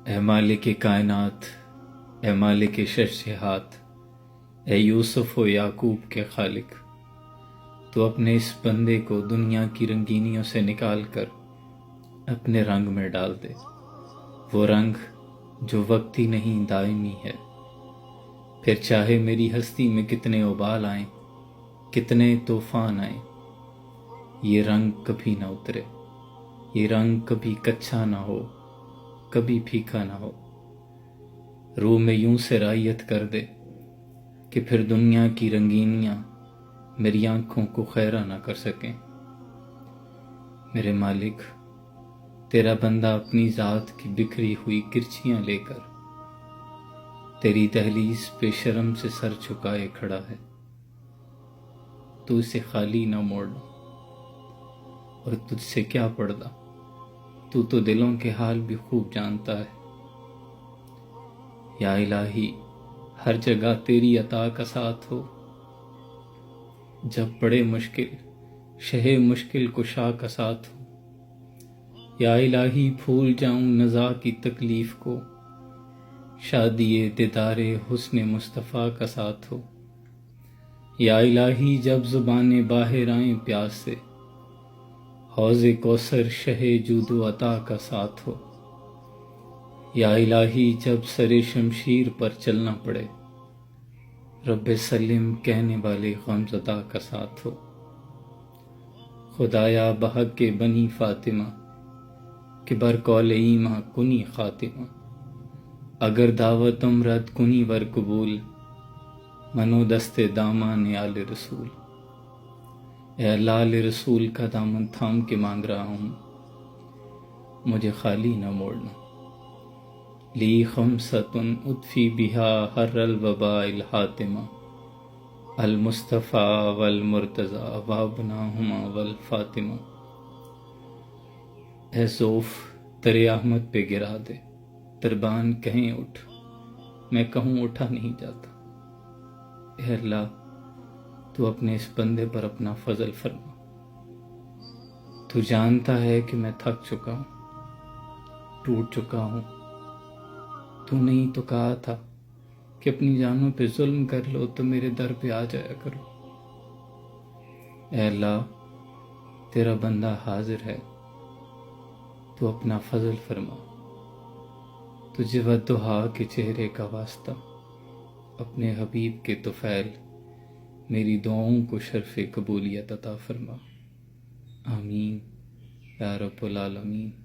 اے مالک کائنات، اے مالک شہنشاہات، اے یوسف و یعقوب کے خالق، تو اپنے اس بندے کو دنیا کی رنگینیوں سے نکال کر اپنے رنگ میں ڈال دے، وہ رنگ جو وقتی نہیں دائمی ہے۔ پھر چاہے میری ہستی میں کتنے ابال آئیں، کتنے طوفان آئیں، یہ رنگ کبھی نہ اترے، یہ رنگ کبھی کچا نہ ہو، کبھی پھیکا نہ ہو۔ روح میں یوں سے رعایت کر دے کہ پھر دنیا کی رنگینیاں میری آنکھوں کو خیرہ نہ کر سکیں۔ میرے مالک، تیرا بندہ اپنی ذات کی بکھری ہوئی کرچیاں لے کر تیری دہلیز پہ شرم سے سر جھکائے کھڑا ہے، تو اسے خالی نہ موڑنا، اور تجھ سے کیا پڑتا، تو دلوں کے حال بھی خوب جانتا ہے۔ یا الہی، ہر جگہ تیری عطا کا ساتھ ہو، جب پڑے مشکل شہ مشکل کشا کا ساتھ ہو۔ یا الہی، بھول جاؤں نزاع کی تکلیف کو، شادی دیدار حسن مصطفیٰ کا ساتھ ہو۔ یا الہی، جب زبانیں باہر آئیں پیاس سے، حوض کوثر شہ جود و عطا کا ساتھ ہو۔ یا الہی، جب سر شمشیر پر چلنا پڑے، رب سلم کہنے والے غمزدہ کا ساتھ ہو۔ خدایا بحق کے بنی فاطمہ، کہ برقول ایماں کنی خاتمہ، اگر دعوت امرد کنی ور قبول، منو دست دامان آل رسول۔ اے اللہ، آل رسول کا دامن تھام کے مانگ رہا ہوں، مجھے خالی نہ موڑنا۔ لی خمسۃ اطفی بہا حر الوباء الحاتمہ، المصطفیٰ والمرتضیٰ وابناہما والفاطمہ۔ اے ذوف، تر احمد پہ گرا دے، دربان کہیں اٹھ، میں کہوں اٹھا نہیں جاتا۔ اے اللہ، تو اپنے اس بندے پر اپنا فضل فرما۔ تو جانتا ہے کہ میں تھک چکا ہوں، ٹوٹ چکا ہوں۔ تو نہیں تو کہا تھا کہ اپنی جانوں پہ ظلم کر لو تو میرے در پہ آ جایا کرو۔ اے اللہ، تیرا بندہ حاضر ہے، تو اپنا فضل فرما۔ تجھے والضحیٰ کے چہرے کا واسطہ، اپنے حبیب کے طفیل، میری دعاؤں کو شرف قبولیت عطا فرما۔ آمین یا رب العالمین۔